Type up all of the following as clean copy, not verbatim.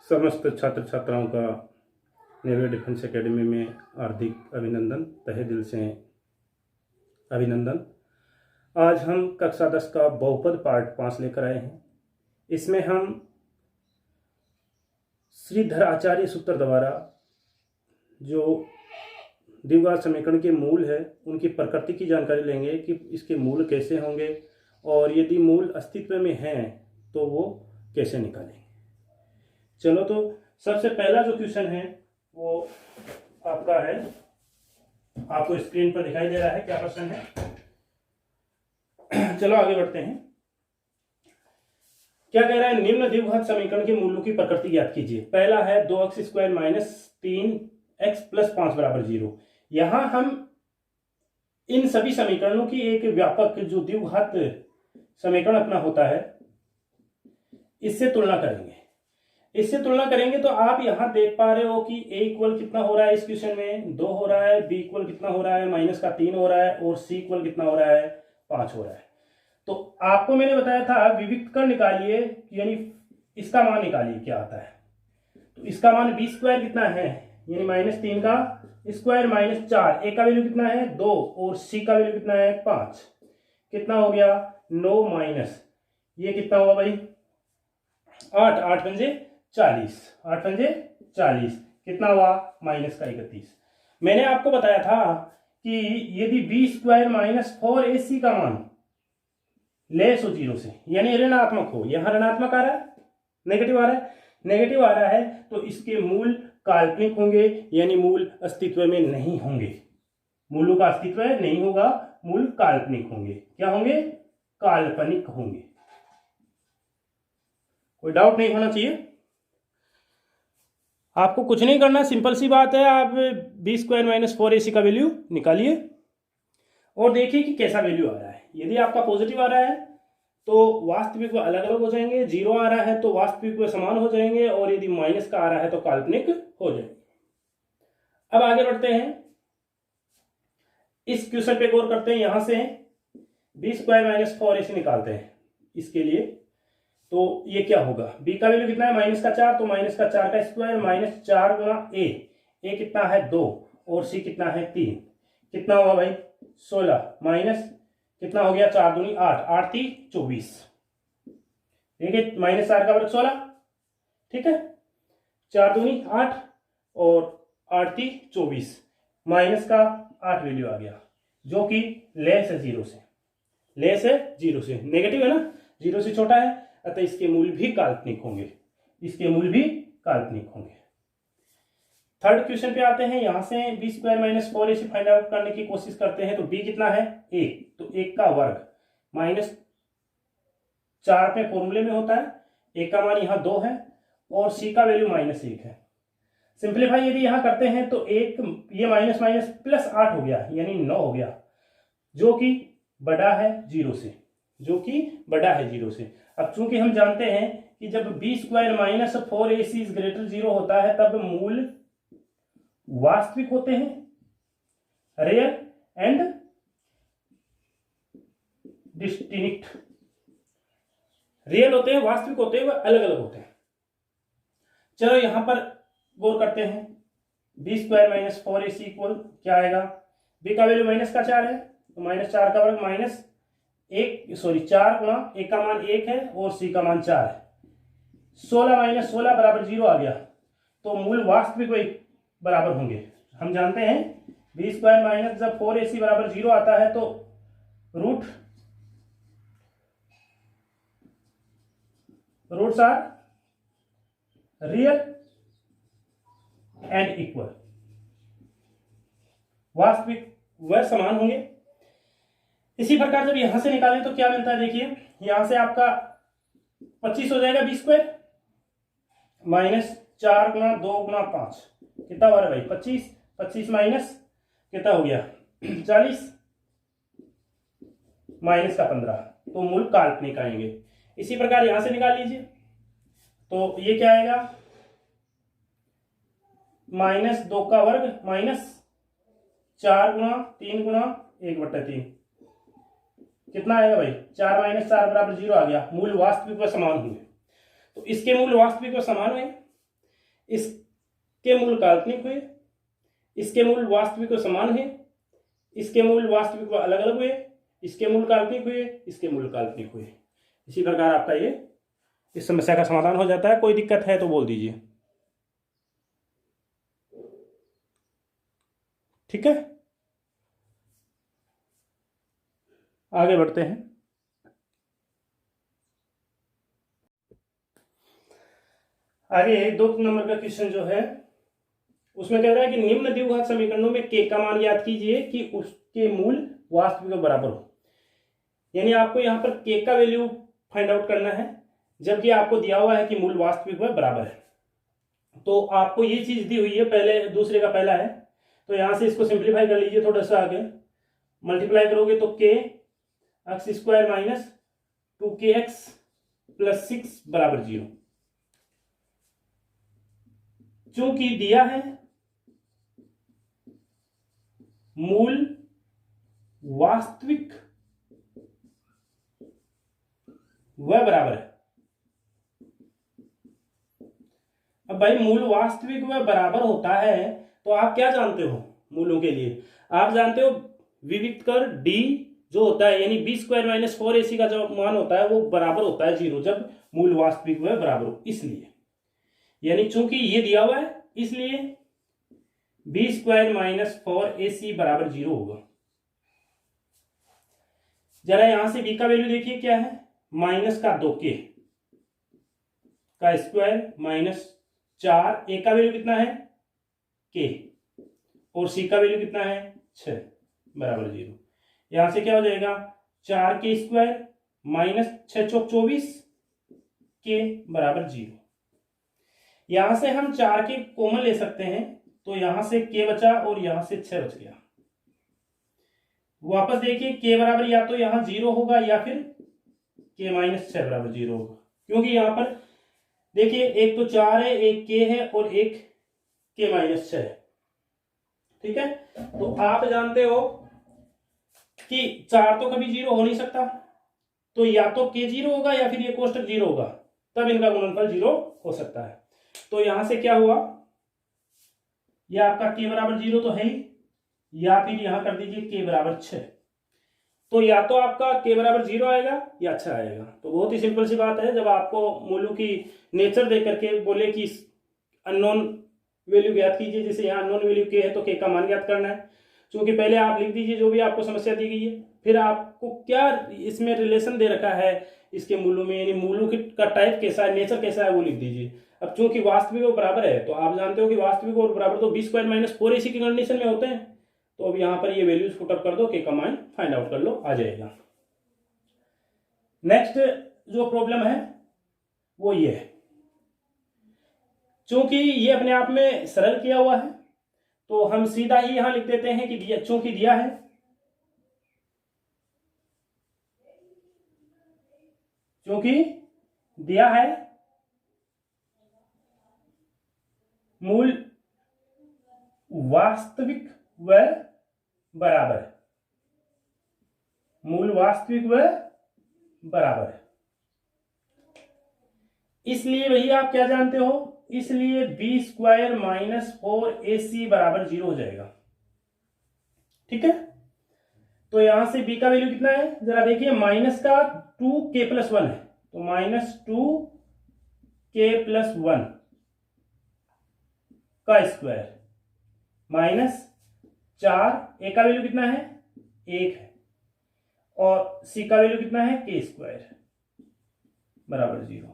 समस्त छात्र छात्राओं का नेवल डिफेंस एकेडमी में हार्दिक अभिनंदन, तहे दिल से अभिनंदन। आज हम कक्षा 10 का बहुपद पार्ट 5 लेकर आए हैं। इसमें हम श्रीधर आचार्य सूत्र द्वारा जो द्विघात समीकरण के मूल है उनकी प्रकृति की जानकारी लेंगे कि इसके मूल कैसे होंगे और यदि मूल अस्तित्व में हैं तो वो कैसे निकालेंगे। चलो, तो सबसे पहला जो क्वेश्चन है वो आपका है, आपको स्क्रीन पर दिखाई दे रहा है क्या क्वेश्चन है। चलो आगे बढ़ते हैं। क्या कह रहा है, निम्न द्विघात समीकरण के मूलों की प्रकृति ज्ञात कीजिए। पहला है 2x² माइनस 3x प्लस 5 बराबर 0। यहां हम इन सभी समीकरणों की एक व्यापक जो द्विघात समीकरण अपना होता है इससे तुलना करेंगे। इससे तुलना करेंगे तो आप यहां देख पा रहे हो कि a इक्वल कितना हो रहा है, इस क्वेश्चन में 2 हो रहा है, b इक्वल कितना हो रहा है, माइनस का 3 हो रहा है और c इक्वल कितना हो रहा है, 5 हो रहा है। तो आपको मैंने बताया था विविक्तकरण निकालिए, यानी इसका मान निकालिए क्या आता है। तो इसका मान b² कितना है, यानी -3 का स्क्वायर माइनस 4, a का वैल्यू कितना है 2 और c का वैल्यू कितना है 5, कितना हो गया 9 माइनस ये कितना हुआ भाई 8, 8 पंजे 40, 8 पंजे 40, कितना हुआ -31। मैंने आपको बताया था कि यदि b² माइनस 4ac का मान लेस हो 0 से, यानी ऋणात्मक हो, यहां ऋणात्मक आ रहा है, नेगेटिव आ रहा है, नेगेटिव आ रहा है तो इसके मूल काल्पनिक होंगे, यानी मूल अस्तित्व में नहीं होंगे। मूलों का अस्तित्व नहीं होगा, मूल काल्पनिक होंगे। क्या होंगे, काल्पनिक होंगे। कोई डाउट नहीं होना चाहिए। आपको कुछ नहीं करना, सिंपल सी बात है, आप b² माइनस 4ac का वैल्यू निकालिए और देखिए कि कैसा वैल्यू आ रहा है। यदि आपका पॉजिटिव आ रहा है तो वास्तविक व अलग अलग हो जाएंगे, 0 आ रहा है तो वास्तविक व समान हो जाएंगे और यदि माइनस का आ रहा है तो काल्पनिक हो जाएंगे। अब आगे बढ़ते हैं, इस क्वेश्चन पे गौर करते हैं। यहां से b² माइनस 4ac निकालते हैं इसके लिए। तो ये क्या होगा, b का वैल्यू कितना है -4, तो -4 का स्क्वायर माइनस 4 गुना a कितना है 2 और c कितना है 3, कितना हुआ भाई 16 माइनस कितना हो गया 4 दूनी 8, 8 3 24, ठीक है, -4 का वर्ग 16, ठीक है, 4 दूनी 8 और 8 3 24, माइनस का 8 वैल्यू आ गया जो कि लेस है 0 से, लेस है 0 से, नेगेटिव है ना, 0 से छोटा है, अतः इसके मूल भी काल्पनिक होंगे, इसके मूल भी काल्पनिक होंगे। थर्ड क्वेश्चन पे आते हैं। यहां से b² minus 4ac find out करने की कोशिश करते हैं। तो b कितना है 1, तो 1 का वर्ग -4 अपने फॉर्मूले में होता है, a का मान यहाँ 2 है और c का वैल्यू -1 है। सिंप्लीफाई यदि यहां करते हैं तो एक ये माइनस माइनस प्लस 8 हो गया, यानी 9 हो गया, जो कि बड़ा है 0 से, जो कि बड़ा है 0 से। अब चूंकि हम जानते हैं कि जब b² minus 4ac is greater 0 होता है तब मूल वास्तविक होते हैं, रियल एंड डिस्टिंक्ट। रियल होते हैं, वास्तविक होते हैं, वह अलग अलग होते हैं। चलो यहां पर गौर करते हैं। b² माइनस 4ac इक्वल क्या आएगा, b का वैल्यू -4 है तो -4 का वर्ग -4 गुणा a का मान 1 है और c का मान 4 है, 16 माइनस 16 बराबर 0 आ गया। तो मूल वास्तविक बराबर होंगे। हम जानते हैं b² माइनस जब 4ac बराबर 0 आता है तो roots are real and equal, वास्तविक व समान होंगे। इसी प्रकार जब यहां से निकालें तो क्या मिलता है, देखिए यहां से आपका 25 हो जाएगा b² -4 गुना 2 गुना 5, कितना हो रहा है भाई 25, 25 माइनस कितना हो गया 40, माइनस का 15, तो मूल काल्पनिक आएंगे। इसी प्रकार यहां से निकाल लीजिए तो ये क्या आएगा -2 का वर्ग -4 गुना 3 गुना 1/3, कितना आएगा भाई 4 -4 बराबर 0 आ गया। मूल वास्तविक व समान होंगे, तो इसके मूल वास्तविक व समान हुए। इसके मूल काल्पनिक हुए, इसके मूल वास्तविक व समान हुए, इसके मूल वास्तविक व अलग अलग हुए, इसके मूल काल्पनिक हुए, इसके मूल काल्पनिक हुए। इसी प्रकार आपका ये इस समस्या का समाधान हो जाता है। कोई दिक्कत है तो बोल दीजिए। ठीक है, आगे बढ़ते हैं। आगे 2 नंबर का क्वेश्चन जो है उसमें कह रहा है कि निम्न द्विघात समीकरणों में k का मान याद कीजिए कि उसके मूल वास्तविक के बराबर हो। यानी आपको यहाँ पर k का वैल्यू फाइंड आउट करना है, जबकि आपको दिया हुआ है कि मूल वास्तविक व बराबर है। तो आपको ये चीज दी हुई है, पहले दूसरे का पहला है, तो यहां से इसको सिंप्लीफाई कर लीजिए थोड़ा सा आगे। मल्टीप्लाई करोगे तो k x square minus 2kx plus 6 बराबर 0। चूंकि दिया है मूल वास्तविक वह बराबर है। अब भाई मूल वास्तविक वह बराबर होता है तो आप क्या जानते हो मूलों के लिए? आप जानते हो विविक्त कर d जो होता है, यानी b स्क्वायर माइनस 4ac का जो मान होता है वो बराबर होता है 0 जब मूल वास्तविक वह बराबर हो। इसलिए यानी चूंकि ये दिया हुआ है इसलिए b स्क्वायर माइनस 4ac बराबर 0 होगा। जरा यहां से b का वैल्यू देखिए क्या है, माइनस का 2k का स्क्वायर माइनस 4, a का वैल्यू कितना है k और c का वैल्यू कितना है 6 बराबर 0। यहां से क्या हो जाएगा 4k स्क्वायर माइनस 6 चौक 24 k बराबर 0। यहां से हम 4k कॉमन ले सकते हैं तो यहां से k बचा और यहां से 6 बच गया। वापस देखिए k बराबर या तो यहां 0 होगा या फिर k माइनस 6 बराबर 0 होगा, क्योंकि यहां पर देखिए एक तो 4 है, एक k है और एक k माइनस 6 है। ठीक है, तो आप जानते हो कि 4 तो कभी 0 हो नहीं सकता, तो या तो k 0 होगा या फिर ये कोष्टक 0 होगा, तब इनका गुणनफल 0 हो सकता है। तो यहां से क्या हुआ, यह आपका k बराबर 0 तो है ही, या फिर यहां कर दीजिए k बराबर 6। तो या तो आपका k बराबर 0 आएगा या 6 आएगा। तो बहुत ही सिंपल सी बात है, जब आपको मूलों की नेचर दे करके बोले कि अननोन वैल्यू ज्ञात कीजिए, जैसे यहाँ अननोन वैल्यू k है तो k का मान ज्ञात करना है। क्योंकि पहले आप लिख दीजिए जो भी आपको समस्या दी गई है, फिर आपको क्या इसमें रिलेशन दे रखा है इसके मूलों में, यानी मूलों का टाइप कैसा है, नेचर कैसा है वो लिख दीजिए। अब चूंकि वास्तविक और बराबर है तो आप जानते हो कि वास्तविक और बराबर तो b स्क्वायर माइनस 4ac की कंडीशन में होते हैं। तो अब यहां पर ये वैल्यूज पुटअप कर दो, k का मान फाइंड आउट कर लो, आ जाएगा। नेक्स्ट जो प्रॉब्लम है वो ये है, चूंकि ये अपने आप में सरल किया हुआ है तो हम सीधा ही यहां लिख देते हैं कि चूंकि दिया है मूल वास्तविक व बराबर है, मूल वास्तविक व बराबर है, इसलिए वही आप क्या जानते हो, इसलिए b स्क्वायर माइनस 4ac बराबर 0 हो जाएगा। ठीक है, तो यहां से b का वैल्यू कितना है जरा देखिए, माइनस का 2k प्लस 1 है तो माइनस 2k प्लस 1 का स्क्वायर माइनस 4, a का वैल्यू कितना है 1 है और c का वैल्यू कितना है k स्क्वायर बराबर 0।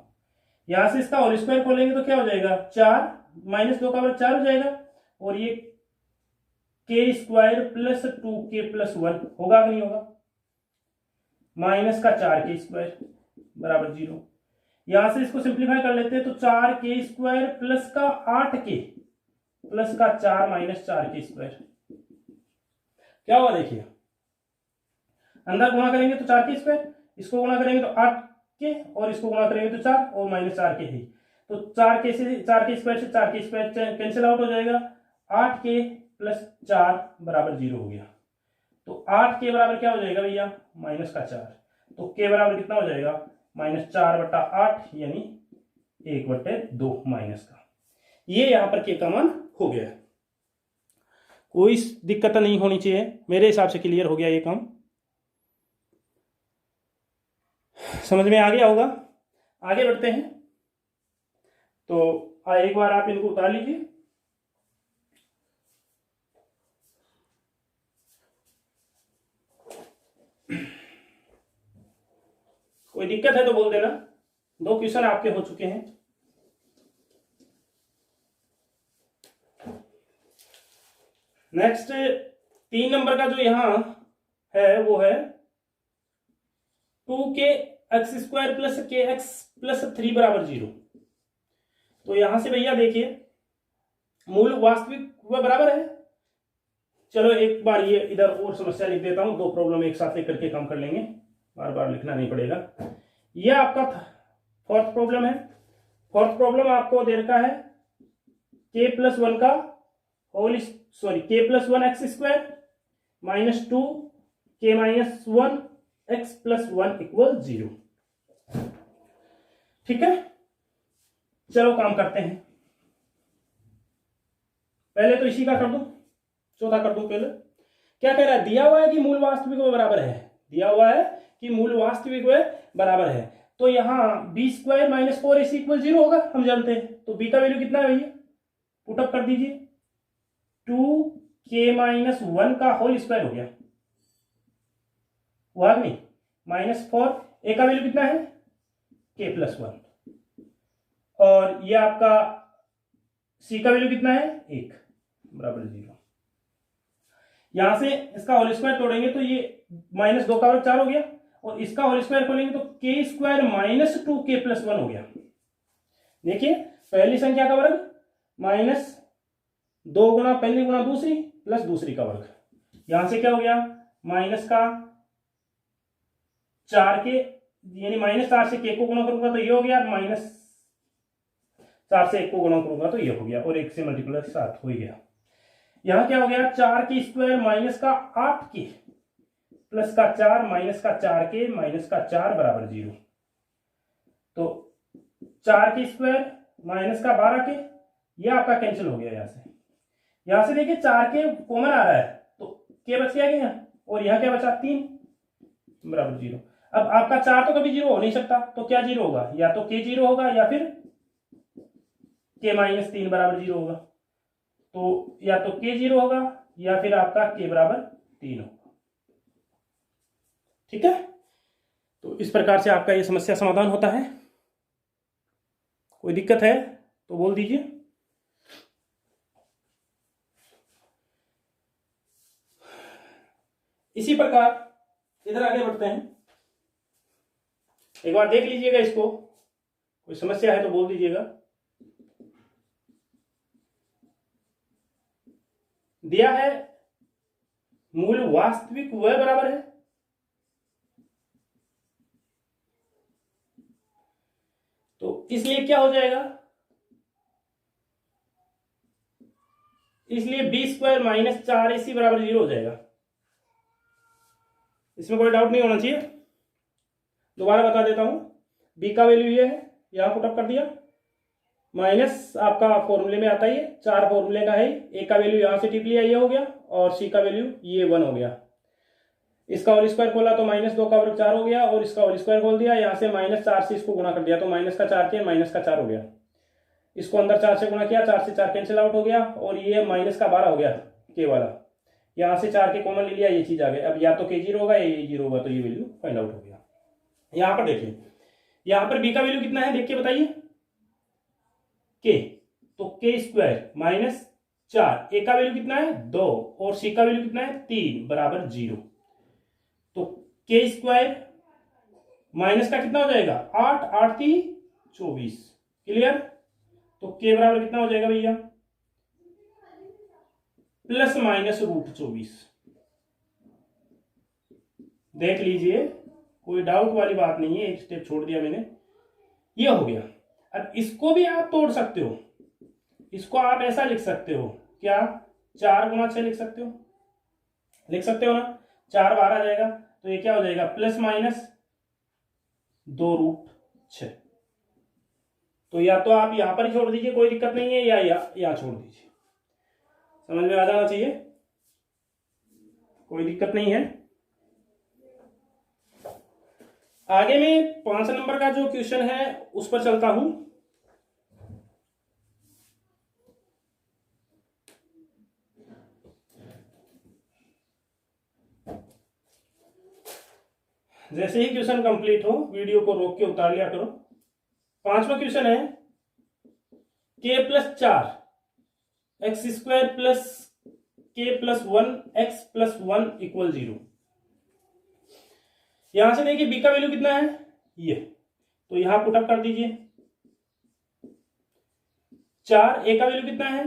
यहां से इसका होल स्क्वायर खोलेंगे तो क्या हो जाएगा 4 माइनस 2 का वर्ग 4 हो जाएगा और ये k square plus 2k plus 1 होगा कि नहीं होगा, माइनस का 4k स्क्वायर बराबर 0। यहां से इसको सिंप्लीफाई कर लेते हैं तो 4k स्क्वायर प्लस का 8k प्लस का 4 माइनस 4k स्क्वायर क्या हुआ देखिए, अंदर गुणा करेंगे तो 4k स्क्वायर, इसको गुणा करेंगे तो 8k और इसको गुणा करेंगे तो 4 और माइनस 4k ही, तो 4k स्क्वायर से 4k स्क्वायर कैंसिल आउट हो जाएगा, 8k प्लस 4 बराबर 0 हो गया। तो 8k बराबर क्या हो जाएगा भैया माइनस का 4, तो k बराबर कितना हो जाएगा माइनस 4/8 यानी 1/2 माइनस का। ये यहाँ पर के का मान हो गया। कोई दिक्कत नहीं होनी चाहिए, मेरे हिसाब से क्लियर हो गया ये काम, समझ में आ गया होगा। आगे बढ़ते हैं। तो एक बार आप इनको उतार लीजिए। कोई दिक्कत है तो बोल देना। 2 क्वेश्चन आपके हो चुके हैं। नेक्स्ट 3 नंबर का जो यहां है वो है 2kx² प्लस kx प्लस 3 बराबर 0। तो यहां से भैया देखिए मूल वास्तविक वह बराबर है। चलो एक बार ये इधर और समस्या लिख देता हूं, 2 प्रॉब्लम एक साथ लेकर के काम कर लेंगे, बार बार लिखना नहीं पड़ेगा। यह आपका 4th प्रॉब्लम है। 4th प्रॉब्लम आपको दे रखा है k+1 का whole k+1x² minus 2k-1x+1 equal 0। ठीक है, चलो काम करते हैं। पहले तो इसी का कर दूं, चौथा कर दूं। पहले क्या कह रहा है, दिया हुआ है कि मूल वास्तविक व बराबर है, दिया हुआ है कि मूल वास्तविक व बराबर है। तो यहां b² माइनस 4ac इक्वल 0 होगा, हम जानते हैं। तो b का वैल्यू कितना है भैया, पुटअप कर दीजिए। 2k-1 का होल स्क्वायर हो गया, हुआ नहीं, -4। a का वैल्यू कितना है k+1, और ये आपका c का वैल्यू कितना है 1 बराबर 0। यहां से इसका होल स्क्वायर तोड़ेंगे तो ये -2 का वर्ग 4 हो गया, और इसका होल स्क्वायर खोलेंगे तो k² माइनस 2k+1 हो गया। देखिए पहली संख्या का वर्ग -2 गुणा पहली गुणा दूसरी प्लस दूसरी का वर्ग। यहां से क्या हो गया, माइनस का 4 के यानी -4 से k को गुणा करूंगा तो ये हो गया, -4 से 1 को गुणा करूंगा तो ये हो गया, और 1 से मल्टीप्लाई 7 हो गया। यहां क्या हो गया, 4k² माइनस का 8k प्लस का 4 माइनस का 4k माइनस का 4 बराबर 0। तो 4k² माइनस का 12k, यह आपका कैंसिल हो गया। यहां से देखिए 4k कॉमन आ रहा है तो k बच गया, और यहां क्या बचा 3 बराबर 0। अब आपका 4 तो कभी 0 हो नहीं सकता, तो क्या 0 होगा, या तो k 0 होगा या फिर k-3 बराबर 0 होगा। तो या तो k 0 होगा या फिर आपका k बराबर 3 होगा। ठीक है, तो इस प्रकार से आपका ये समस्या समाधान होता है। कोई दिक्कत है तो बोल दीजिए। इसी प्रकार इधर आगे बढ़ते हैं। एक बार देख लीजिएगा इसको, कोई समस्या है तो बोल दीजिएगा। दिया है मूल वास्तविक व बराबर है, तो इसलिए क्या हो जाएगा, इसलिए b² माइनस 4ac बराबर 0 हो जाएगा। इसमें कोई डाउट नहीं होना चाहिए। दोबारा बता देता हूं, b का वैल्यू ये है, यहां पुटअप कर दिया, माइनस आपका फॉर्मूले में आता ही है, 4 फॉर्मूले का है। a का वैल्यू यहां से टिप लिया, ये हो गया, और c का वैल्यू ये 1 हो गया। इसका होल स्क्वायर खोला तो -2 का वर्ग 4 हो गया, और इसका होल स्क्वायर खोल दिया, यहां से -4 से इसको गुणा कर दिया तो माइनस का 4 के माइनस का 4 हो गया। इसको अंदर 4 से गुणा किया, 4 से 4 कैंसिल आउट हो गया, और ये माइनस का 12 हो गया के वाला। यहां से 4 के कॉमन ले लिया, ये चीज आ गई। अब या तो k 0 होगा या ये 0 होगा, तो ये वैल्यू फाइंड आउट हो गया। यहां पर देखिए, यहां पर b का वैल्यू कितना है देख के बताइए, k, तो k² माइनस 4, a का वैल्यू कितना है 2, और c का वैल्यू कितना है 3 बराबर 0। तो k² माइनस का कितना हो जाएगा 8, 8 3 24, क्लियर। तो k बराबर कितना हो जाएगा भैया, ±√24। देख लीजिए, कोई डाउट वाली बात नहीं है, एक स्टेप छोड़ दिया मैंने, ये हो गया। अब इसको भी आप तोड़ सकते हो, इसको आप ऐसा लिख सकते हो, क्या 4 गुणा 6 लिख सकते हो, लिख सकते हो ना, 4 बाहर आ जाएगा, तो ये क्या हो जाएगा ±2√6। तो या तो आप यहां पर ही छोड़ दीजिए, कोई दिक्कत नहीं है, या यहाँ छोड़ दीजिए। समझ में आ जाना चाहिए, कोई दिक्कत नहीं है। आगे में 5 नंबर का जो क्वेश्चन है उस पर चलता हूं। जैसे ही क्वेश्चन कंप्लीट हो वीडियो को रोक के उतार लिया करो। 5वां क्वेश्चन है k+4 x² plus k+1 x+1 equal 0। यहां से देखिए b का वैल्यू कितना है, ये, तो यहां पुटअप कर दीजिए। 4 a का वैल्यू कितना है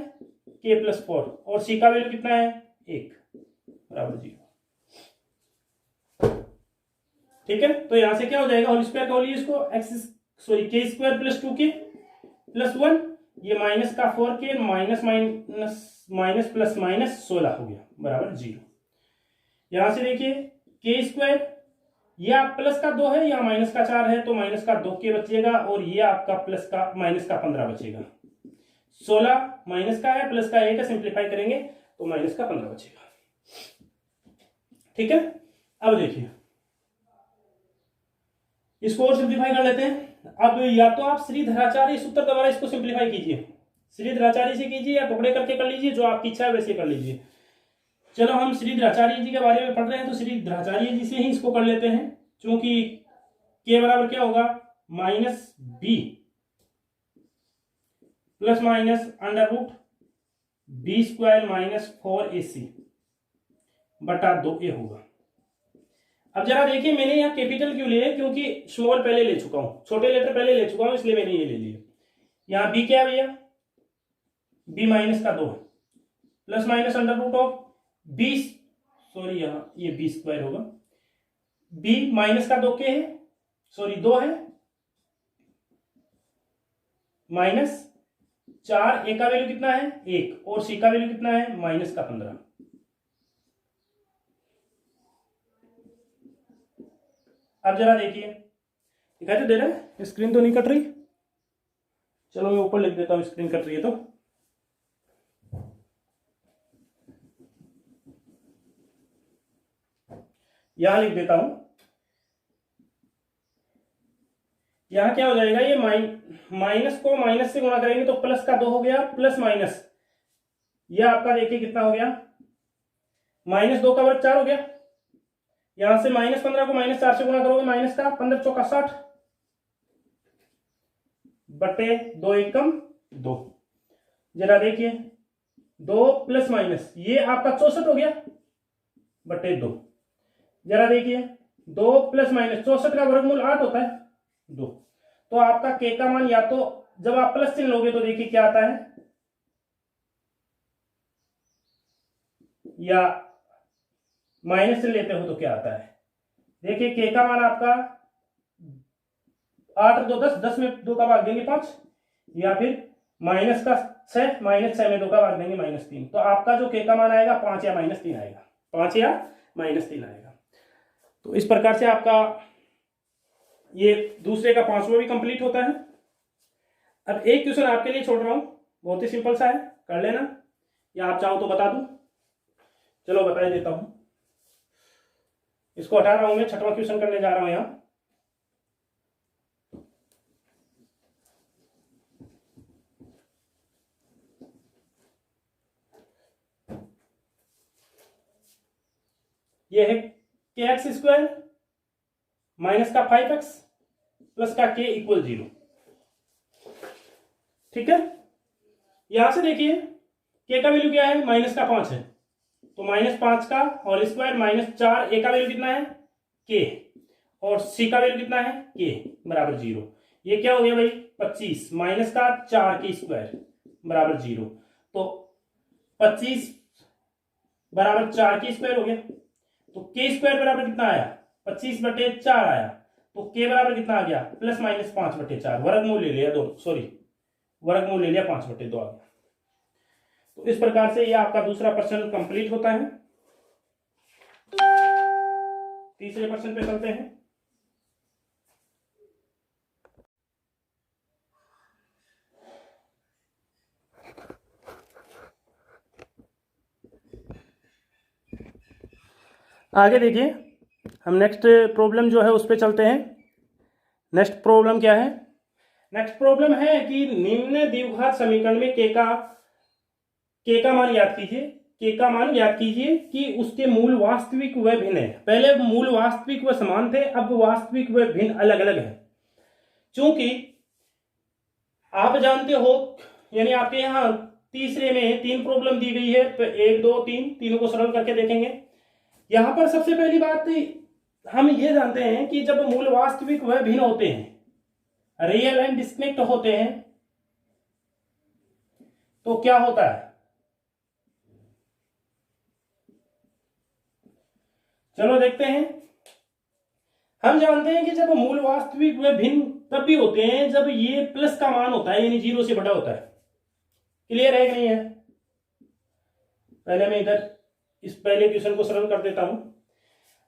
k+4 और c का वैल्यू कितना है 1 बराबर 0। ठीक है, तो यहां से क्या हो जाएगा, होल स्क्वायर का होल इसको k² प्लस 2k प्लस 1, ये माइनस का 4k minus minus plus minus 16 हो गया बराबर 0। यहां से देखिए k², ये आप प्लस का 2 है, या माइनस का 4 है, तो माइनस का 2k बचेगा, और ये आपका प्लस का माइनस का 15 बचेगा। 16 माइनस का है, प्लस का 1 है, सिंप्लीफाई करेंगे तो माइनस का 15 बचेगा। ठीक है, अब देखिए इसको और सिंप्लीफाई कर लेते हैं। अब या तो आप श्रीधराचार्य सूत्र द्वारा इसको सिंप्लीफाई कीजिए, श्रीधराचार्य से कीजिए, या टुकड़े करके कर लीजिए, जो आपकी इच्छा है वैसे कर लीजिए। चलो हम श्रीधराचार्य जी के बारे में पढ़ रहे हैं, तो श्रीधराचार्य जी से ही इसको कर लेते हैं, क्योंकि के बराबर क्या होगा -b plus minus √b² - 4ac बटा 2a होगा। अब जरा देखिए मैंने यहाँ कैपिटल क्यों लिया है, क्योंकि स्मॉल पहले ले चुका हूं, छोटे लेटर पहले ले चुका हूं, इसलिए मैंने ये ले लिया। यहाँ b क्या है भैया, b माइनस का 2 प्लस माइनस √b, सॉरी यहाँ ये b² होगा, b माइनस का 2k है, सॉरी 2 है, माइनस 4, a का वैल्यू कितना है 1 और c का वैल्यू कितना है माइनस का 15। अब जरा देखिए दिखाई तो दे रहा है, स्क्रीन तो नहीं कट रही, चलो मैं ऊपर लिख देता हूं, स्क्रीन कट रही है तो। यहां लिख देता हूं, यहां क्या हो जाएगा, ये माइनस को माइनस से गुणा करेंगे तो प्लस का 2 हो गया, प्लस माइनस ये आपका देखिए कितना हो गया, -2 का वर्ग 4 हो गया। यहां से -15 को -4 से गुणा करोगे, माइनस का 15 चौका 60 बटे 2 एकम 2। जरा देखिए 2 प्लस माइनस ये आपका 64 हो गया बटे 2। जरा देखिए 2 प्लस माइनस 64 का वर्गमूल 8 होता है 2। तो आपका के का मान, या तो जब आप प्लस चिन्ह लोगे तो देखिए क्या आता है, या माइनस चिन्ह लेते हो तो क्या आता है। देखिए के का मान आपका 8 और 2 10, 10 में 2 का भाग देंगे 5, या फिर माइनस का 6, -6 में 2 का भाग देंगे -3। तो आपका जो के का मान आएगा 5 या -3 आएगा, 5 या -3 आएगा। तो इस प्रकार से आपका ये दूसरे का 5वां भी कंप्लीट होता है। अब एक क्वेश्चन आपके लिए छोड़ रहा हूं, बहुत ही सिंपल सा है, कर लेना, या आप चाहो तो बता दूं, चलो बता ही देता हूं। इसको हटा रहा हूं मैं, 6वां क्वेश्चन करने जा रहा हूं यहां। ये है kx² माइनस का 5x प्लस का k इक्वल 0। ठीक है, यहां से देखिए k का वैल्यू क्या है, माइनस का 5 है, तो -5 का होल स्क्वायर -4, a का वैल्यू कितना है k और c का वैल्यू कितना है k बराबर 0। ये क्या हो गया भाई 25 माइनस का 4k² बराबर 0। तो 25 बराबर 4k² हो गया, तो k² बराबर कितना आया 25 बटे 4 आया, तो k बराबर कितना आ गया +-5 बटे 4, वर्गमूल ले लिया 2, सॉरी वर्गमूल ले लिया 5 बटे 2 आ गया। तो इस प्रकार से ये आपका दूसरा प्रश्न कंप्लीट होता है। तीसरे प्रश्न पे चलते हैं। आगे देखिए, हम नेक्स्ट प्रॉब्लम जो है उस पर चलते हैं। नेक्स्ट प्रॉब्लम क्या है? नेक्स्ट प्रॉब्लम है कि निम्न द्विघात समीकरण में के का मान याद कीजिए। के का मान याद कीजिए कि उसके मूल वास्तविक व भिन्न है। पहले मूल वास्तविक व समान थे, अब वास्तविक व भिन्न अलग अलग है। क्योंकि आप जानते हो, यानी आपके यहाँ तीसरे में 3 प्रॉब्लम दी गई है, तो 1 2 3 तीनों को सरल करके देखेंगे। यहां पर सबसे पहली बात हम ये जानते हैं कि जब मूल वास्तविक व भिन्न होते हैं, रियल एंड डिस्टिंक्ट होते हैं, तो क्या होता है? चलो देखते हैं। हम जानते हैं कि जब मूल वास्तविक व भिन्न तब भी होते हैं जब ये प्लस का मान होता है, यानी 0 से बड़ा होता है। क्लियर है कि नहीं है? पहले मैं इधर इस पहले क्वेश्चन को सरल कर देता हूं।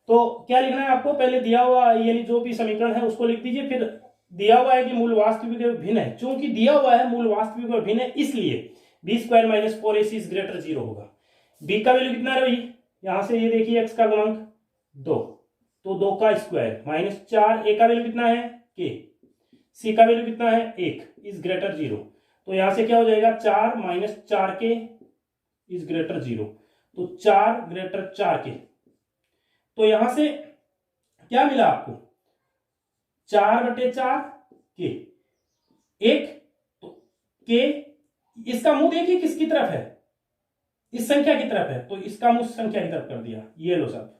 तो क्या लिखना है आपको? पहले दिया हुआ यानी जो भी समीकरण है उसको लिख दीजिए, फिर दिया हुआ है कि मूल वास्तविक व भिन्न है। चूंकि दिया हुआ है मूल वास्तविक व भिन्न है, इसलिए b² - 4ac इज ग्रेटर 0 होगा। b का वैल्यू कितना है भाई? यहां से ये देखिए, x का गुणांक 2, तो 2 का स्क्वायर -4, a का वैल्यू कितना है? k, c का वैल्यू कितना है? 1 इज ग्रेटर 0। तो यहां से क्या हो जाएगा? 4 - 4k इज ग्रेटर 0, तो 4 ग्रेटर 4k। तो यहां से क्या मिला आपको? 4/4 के 1, तो के इसका मुंह देखिए किसकी तरफ है? इस संख्या की तरफ है, तो इसका मुंह संख्या की तरफ कर दिया। ये लो सब,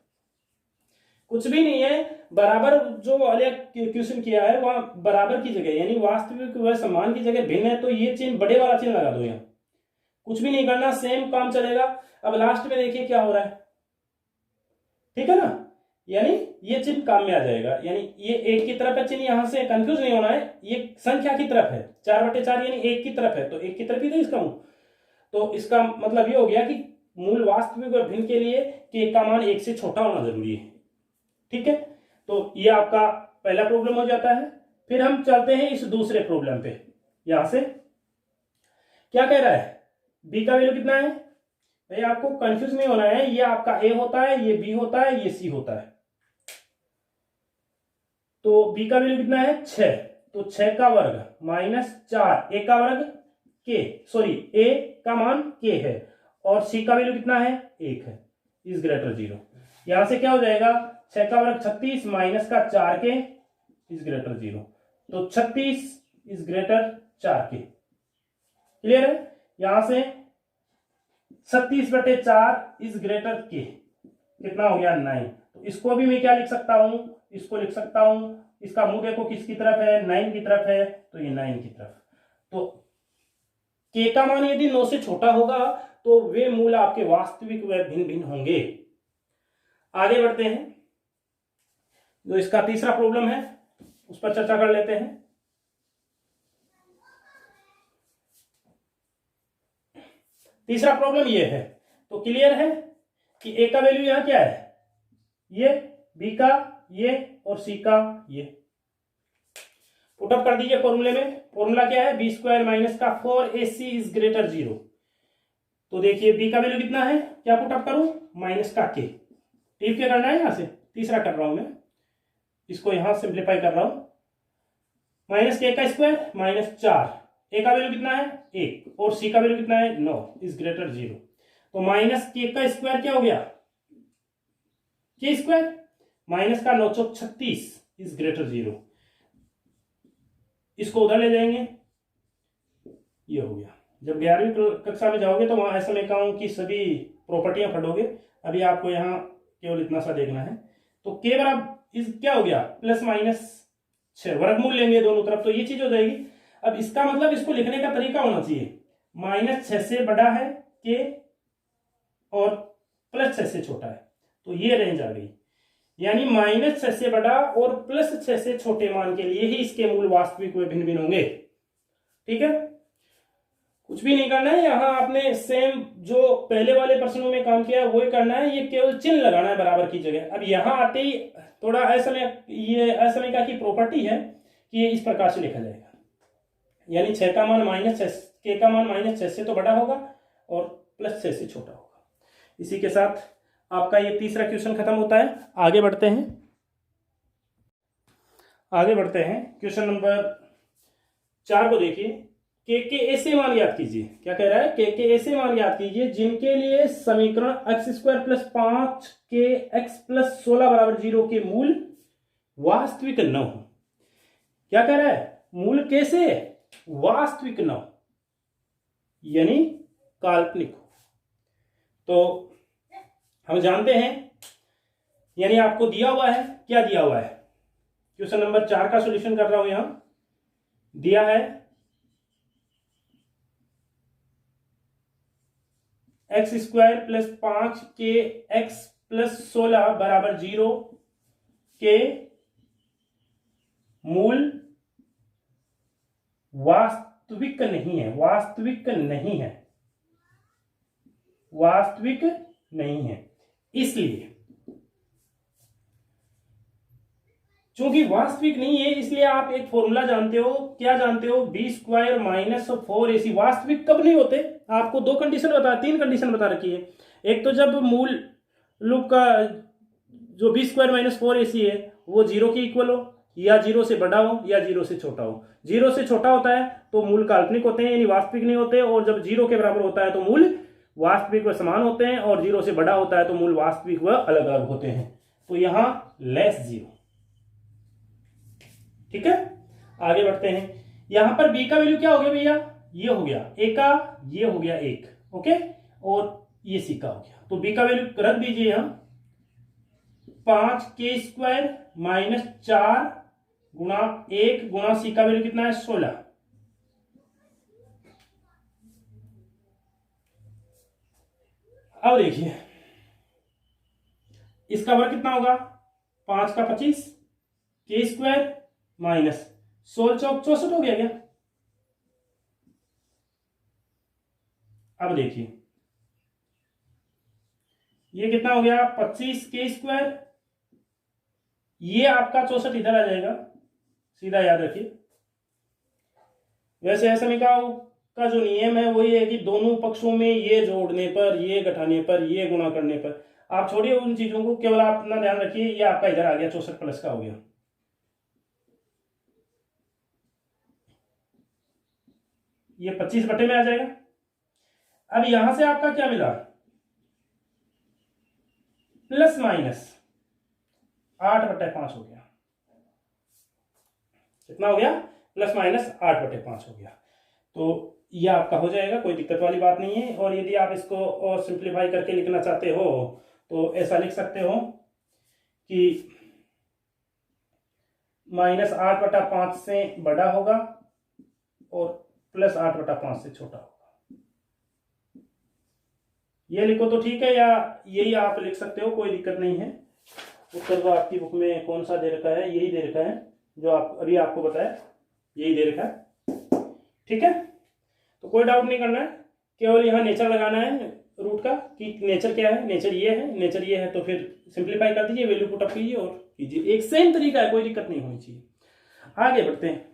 कुछ भी नहीं है, बराबर जो वाले क्वेश्चन किया है वहां बराबर की जगह यानी वास्तविक व समान की जगह भिन्न है, तो ये चिन्ह बड़े वाला चिन्ह लगा दो। यहां कुछ भी नहीं करना, सेम काम चलेगा। अब लास्ट में देखिए क्या हो रहा है, ठीक है ना? यानी ये चिन्ह काम में आ जाएगा, यानी ये 1 की तरफ है चिन्ह, यहां से कंफ्यूज नहीं होना है, ये संख्या की तरफ है। 4/4 यानी 1 की तरफ है, तो 1 की तरफ ही तो इसका मुंह। तो इसका मतलब ये हो गया कि मूल वास्तविक और भिन्न के लिए के का मान 1 से छोटा होना जरूरी है। ठीक है, तो ये आपका पहला प्रॉब्लम हो जाता है। फिर हम चलते हैं इस दूसरे प्रॉब्लम पे। यहां से क्या कह रहा है? बी का वैल्यू कितना है भाई? आपको कंफ्यूज नहीं होना है, ये आपका ए होता है, ये बी होता है, ये सी होता है। तो b का वैल्यू कितना है? 6, तो 6 का वर्ग -4 a का वर्ग k, सॉरी a का मान k है, और c का वैल्यू कितना है? 1 है, इज ग्रेटर 0। यहां से क्या हो जाएगा? 6 का वर्ग 36 माइनस का 4k इज ग्रेटर 0, तो 36 इज ग्रेटर 4k। क्लियर है? यहां से 36/4 इज ग्रेटर k, कितना हो गया? 9। तो इसको भी मैं क्या लिख सकता हूं? इसको लिख सकता हूं, इसका मुंह देखो किसकी तरफ है? 9 की तरफ है, तो ये 9 की तरफ। तो k का मान यदि 9 से छोटा होगा तो वे मूल आपके वास्तविक व भिन्न भिन्न होंगे। आगे बढ़ते हैं, जो इसका तीसरा प्रॉब्लम है उस पर चर्चा कर लेते हैं। तीसरा प्रॉब्लम ये है, तो क्लियर है कि a का वैल्यू यहां क्या है? ये, b का ये, और c का ये। पुटअप कर दीजिए फॉर्मूले में। फॉर्मूला क्या है? b² - 4ac is greater 0। तो देखिए b का वैल्यू कितना है? क्या पुटअप करूं? -k। टिप क्या करना है? यहां से तीसरा कर रहा हूं मैं, इसको यहां सिंप्लीफाई कर रहा हूं। -k का स्क्वायर -4, a का वैल्यू कितना है? 1, और c का वैल्यू कितना है? 9 इज ग्रेटर 0। तो -k का स्क्वायर क्या हो गया? k स्क्वायर माइनस का 9 चौक 36 इज ग्रेटर 0। इसको उधर ले जाएंगे, ये हो गया। जब 11वीं कक्षा में जाओगे तो वहां ऐसा समीकरणों की सभी प्रॉपर्टियां पढ़ोगे। अभी आपको यहाँ केवल इतना सा देखना है। तो के बराबर इस क्या हो गया? +-6, वर्गमूल लेंगे दोनों तरफ, तो ये चीज हो जाएगी। अब इसका मतलब इसको लिखने का तरीका होना चाहिए, -6 से बड़ा है के और +6 से छोटा है, तो ये रेंज आ गई। यानी -6 से बड़ा और +6 से छोटे मान के लिए ही इसके मूल वास्तविक व भिन्न भिन्न होंगे। ठीक है, कुछ भी नहीं करना है। यहां आपने सेम जो पहले वाले प्रश्नों में काम किया है वही करना है, ये केवल चिन्ह लगाना है बराबर की जगह। अब यहां आते ही थोड़ा असमयिका की प्रॉपर्टी है कि ये इस प्रकार से लिखा जाएगा, यानी 6 का मान -6 के का मान -6 से तो बड़ा होगा और +6 से छोटा होगा। इसी के साथ आपका ये तीसरा क्वेश्चन खत्म होता है। आगे बढ़ते हैं क्वेश्चन नंबर 4 को देखिए। के ऐसे मान याद कीजिए। क्या कह रहा है? के ऐसे मान याद कीजिए जिनके लिए समीकरण x² + 5 के x + 16 = 0 के मूल वास्तविक न हो। क्या कह रहा है? मूल कैसे वास्तविक न हो, यानी काल्पनिक हो। तो हम जानते हैं, यानी आपको दिया हुआ है, क्या दिया हुआ है? क्वेश्चन नंबर 4 का सॉल्यूशन कर रहा हूं। यहां दिया है x² + 5 के x + 16 = 0 के मूल वास्तविक नहीं है। इसलिए चूंकि वास्तविक नहीं है, इसलिए आप एक फॉर्मूला जानते हो। क्या जानते हो? b² - 4ac। वास्तविक कब नहीं होते? आपको 3 कंडीशन बता रखी है। एक तो जब मूल लूप का जो b² - 4ac है वो 0 के इक्वल हो, या 0 से बड़ा हो, या 0 से छोटा हो। 0 से छोटा होता है तो मूल काल्पनिक होते हैं, यानी वास्तविक नहीं होते। और जब 0 के बराबर होता है तो मूल वास्तविक व समान होते हैं, और 0 से बड़ा होता है तो मूल वास्तविक व अलग अलग होते हैं। तो यहां <0। ठीक है, आगे बढ़ते हैं। यहां पर b का वैल्यू क्या हो गया भैया? ये हो गया a का, ये हो गया 1, ओके, और ये c का हो गया। तो b का वैल्यू रख दीजिए यहां। 5k² - 4 गुणा 1 गुणा c का वैल्यू कितना है? 16। अब देखिए इसका वर्ग कितना होगा? 5 का 25, k² - 16 चौक 64 हो गया क्या? अब देखिए ये कितना हो गया? 25k²। ये आपका 64 इधर आ जाएगा, सीधा याद रखिए। वैसे समीकरण का जो नियम है वही है कि दोनों पक्षों में ये जोड़ने पर, ये घटाने पर, ये गुणा करने पर, आप छोड़िए उन चीजों को, केवल आप अपना ध्यान रखिए। ये आपका इधर आ गया, 64 प्लस का हो गया। ये 25 बटे में आ जाएगा। अब यहां से आपका क्या मिला? ±8/5 हो गया। कितना हो गया? ±8/5 हो गया। तो ये आपका हो जाएगा, कोई दिक्कत वाली बात नहीं है। और यदि आप इसको और सिंप्लीफाई करके लिखना चाहते हो तो ऐसा लिख सकते हो कि -8/5 से बड़ा होगा और +8/5 से छोटा होगा। ये लिखो तो ठीक है, या यही आप लिख सकते हो, कोई दिक्कत नहीं है। उत्तर तो आपकी बुक में कौन सा दे रखा है? यही दे रखा है जो आप अभी आपको बताया, यही दे रखा है। ठीक है, तो कोई डाउट नहीं करना है, केवल यहाँ नेचर लगाना है रूट का कि नेचर क्या है। नेचर ये है तो फिर सिंप्लीफाई कर दीजिए, वैल्यू पुट अप कीजिए और कीजिए। एक सेम तरीका है, कोई दिक्कत नहीं होनी चाहिए। आगे बढ़ते हैं,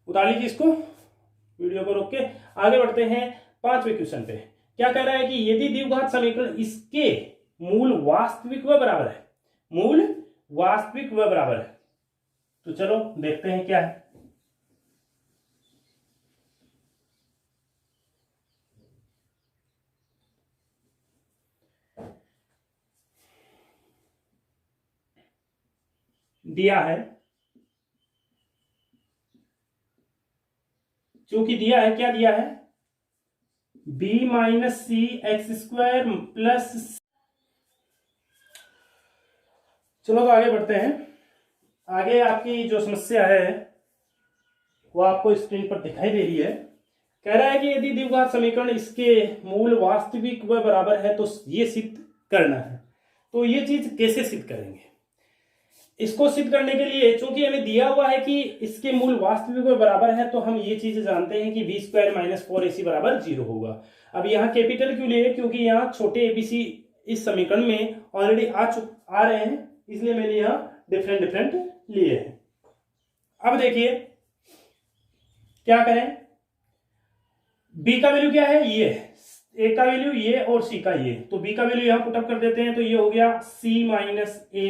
उतार लीजिए इसको, वीडियो को रोक के। आगे बढ़ते हैं 5वें क्वेश्चन पे। क्या कह रहा है कि यदि द्विघात समीकरण इसके मूल वास्तविक व बराबर है, तो चलो देखते हैं क्या है। दिया है, चूंकि दिया है, क्या दिया है? b - c(x² + चलो तो आगे बढ़ते हैं। आगे आपकी जो समस्या है वो आपको स्क्रीन पर दिखाई दे रही है। कह रहा है कि यदि द्विघात समीकरण इसके मूल वास्तविक व बराबर है तो ये सिद्ध करना है। तो ये चीज कैसे सिद्ध करेंगे? इसको सिद्ध करने के लिए चूंकि हमें दिया हुआ है कि इसके मूल वास्तविक व बराबर है, तो हम ये चीज जानते हैं कि b² - 4ac = 0 होगा। अब यहाँ कैपिटल क्यों लिए? क्योंकि यहाँ छोटे abc इस समीकरण में ऑलरेडी आ रहे हैं, इसलिए मैंने यहाँ डिफरेंट लिए हैं। अब देखिए क्या करें, b का वैल्यू क्या है? ये ए का वैल्यू ये और सी का ये, तो बी का वैल्यू यहां पुटअप कर देते हैं, तो ये हो गया सी माइनस ए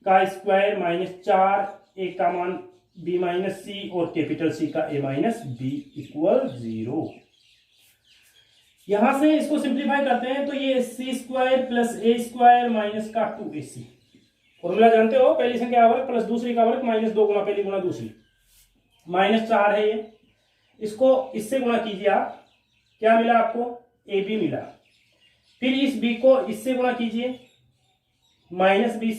का स्क्वायर माइनस 4 ए का मान बी माइनस सी और कैपिटल सी का ए माइनस बी इक्वल 0। यहां से इसको सिंप्लीफाई करते हैं तो ये सी स्क्वायर प्लस ए स्क्वायर माइनस का 2ac, फॉर्मूला जानते हो, पहली संख्या का वर्ग प्लस दूसरी का वर्ग माइनस 2 गुना पहली गुना दूसरी, माइनस 4 है ये, इसको इससे गुणा कीजिए आप, क्या मिला आपको, ए बी मिला। फिर इस बी को इससे गुणा कीजिए, माइनस बी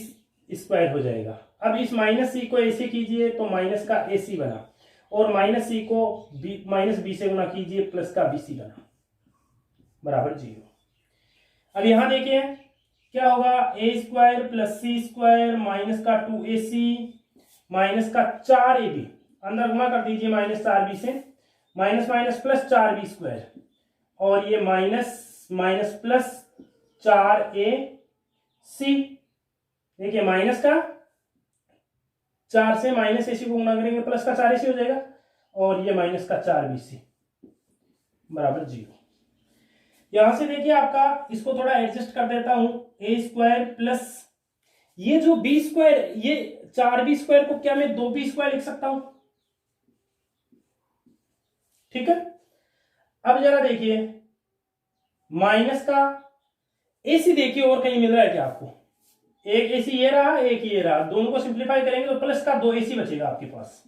स्क्वायर हो जाएगा। अब इस माइनस सी को ए से कीजिए तो माइनस का ए सी बना, और माइनस सी को बी माइनस बी से गुणा कीजिए, प्लस का बी सी बना, बराबर 0। अब यहां देखिए क्या होगा, ए स्क्वायर प्लस सी स्क्वायर माइनस का 2ac माइनस का 4ab, अंदर गुणा कर दीजिए माइनस 4b से, minus minus plus 4b square, और ये माइनस माइनस प्लस 4ac, देखिए माइनस का 4 से माइनस ac को गुणा करेंगे प्लस का 4ac हो जाएगा, और ये माइनस का 4bc बराबर 0। यहां से देखिए आपका, इसको थोड़ा एडजस्ट कर देता हूं, ए स्क्वायर प्लस ये जो बी स्क्वायर, ये 4b स्क्वायर को क्या मैं 2b स्क्वायर लिख सकता हूं, ठीक है। अब जरा देखिए माइनस का एसी देखिए और कहीं मिल रहा है क्या आपको, एक एसी ये रहा एक ये रहा, दोनों को सिंप्लीफाई करेंगे तो प्लस का 2ac बचेगा आपके पास,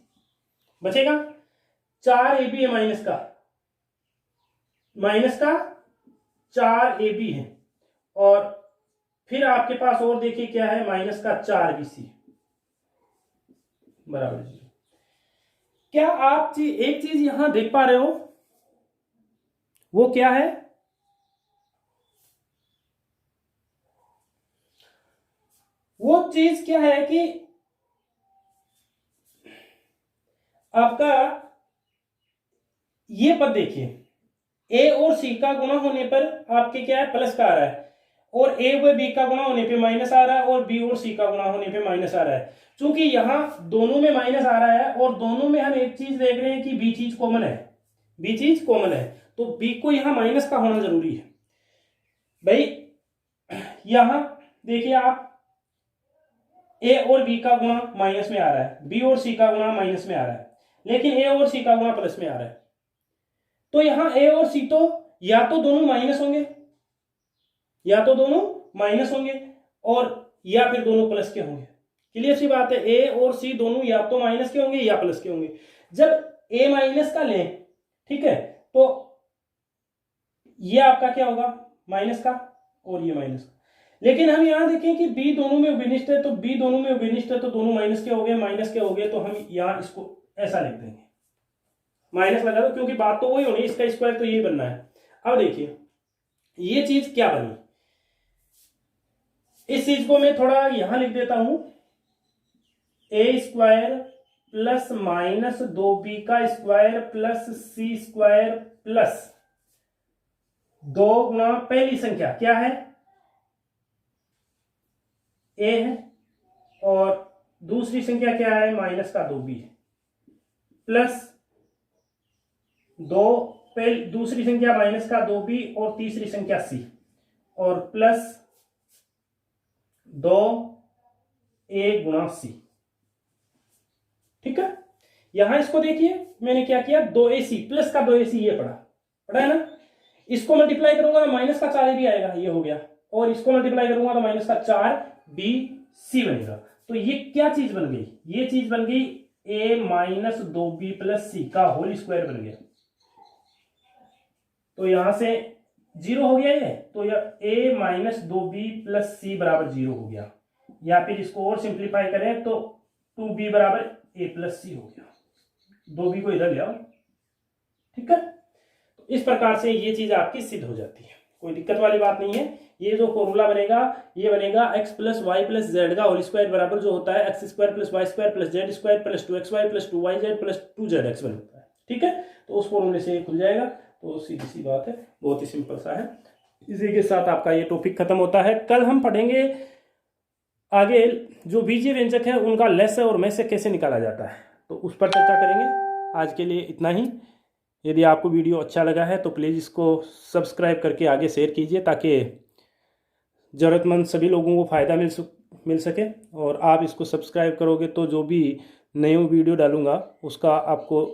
बचेगा 4ab है, माइनस का 4ab है, और फिर आपके पास और देखिए क्या है, माइनस का 4bc बराबर 0। क्या आप एक चीज यहां देख पा रहे हो, वो क्या है, वो चीज क्या है कि आपका ये पद देखिए, ए और सी का गुणा होने पर आपके क्या है, प्लस का आ रहा है, और ए व बी का गुणा होने पे माइनस आ रहा है, और बी और सी का गुणा होने पे माइनस आ रहा है। चूंकि यहां दोनों में माइनस आ रहा है और दोनों में हम एक चीज देख रहे हैं कि बी चीज कॉमन है, बी चीज कॉमन है, तो बी को यहां माइनस का होना जरूरी है भाई। यहां देखिए आप, ए और बी का गुणा माइनस में आ रहा है, बी और सी का गुणा माइनस में आ रहा है, लेकिन ए और सी का गुणा प्लस में आ रहा है, तो यहां ए और सी तो या तो दोनों माइनस होंगे, या तो दोनों माइनस होंगे, और या फिर दोनों प्लस के होंगे। क्लियर सी बात है, ए और सी दोनों या तो माइनस के होंगे या प्लस के होंगे। जब ए माइनस का लें, ठीक है, तो ये आपका क्या होगा, माइनस का, और ये माइनस का। लेकिन हम यहां देखें कि बी दोनों में विनिष्ट है, तो बी दोनों में विनिष्ट है, तो दोनों माइनस के हो गए, माइनस के हो गए, तो हम यहां इसको ऐसा लिख देंगे, माइनस लगा दो, क्योंकि बात तो वही होनी, इसका स्क्वायर तो यही बनना है। अब देखिए ये चीज क्या बनी, इस चीज को मैं थोड़ा यहां लिख देता हूं, ए स्क्वायर प्लस माइनस 2b का स्क्वायर प्लस सी स्क्वायर प्लस 2 गुणा पहली संख्या क्या है, ए है, और दूसरी संख्या क्या है, माइनस का 2b है, प्लस 2 दूसरी संख्या माइनस का 2b और तीसरी संख्या c, और प्लस 2a गुणा c, ठीक है। यहां इसको देखिए मैंने क्या किया, 2ac प्लस का 2ac ये पड़ा है ना, इसको मल्टीप्लाई करूंगा तो माइनस का 4ab आएगा, ये हो गया, और इसको मल्टीप्लाई करूंगा तो माइनस का 4bc बनेगा। तो ये क्या चीज बन गई, ये चीज बन गई a minus 2b plus c का होल स्क्वायर बन गया। तो यहां से 0 हो गया ये, तो यह a minus 2b plus c बराबर 0 हो गया, या फिर इसको और सिंप्लीफाई करें तो 2b बराबर a प्लस c हो गया, 2b को इधर ले आओ, ठीक है। तो इस प्रकार से ये चीज आपकी सिद्ध हो जाती है, कोई दिक्कत वाली बात नहीं है। ये जो फॉर्मूला बनेगा, ये बनेगा x plus y plus z का होल स्क्वायर बराबर जो होता है x square plus y square plus z square plus 2xy plus 2yz plus 2zx होता है, ठीक है। तो उस फॉर्मूले से खुल जाएगा, तो सीधी सी बात है, बहुत ही सिंपल सा है। इसी के साथ आपका ये टॉपिक खत्म होता है। कल हम पढ़ेंगे आगे जो बीजीय व्यंजक है उनका लेस और मैस से कैसे निकाला जाता है, तो उस पर चर्चा करेंगे। आज के लिए इतना ही। यदि आपको वीडियो अच्छा लगा है तो प्लीज़ इसको सब्सक्राइब करके आगे शेयर कीजिए, ताकि ज़रूरतमंद सभी लोगों को फ़ायदा मिल सके। और आप इसको सब्सक्राइब करोगे तो जो भी नई वीडियो डालूँगा उसका आपको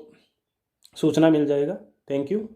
सूचना मिल जाएगा। Thank you.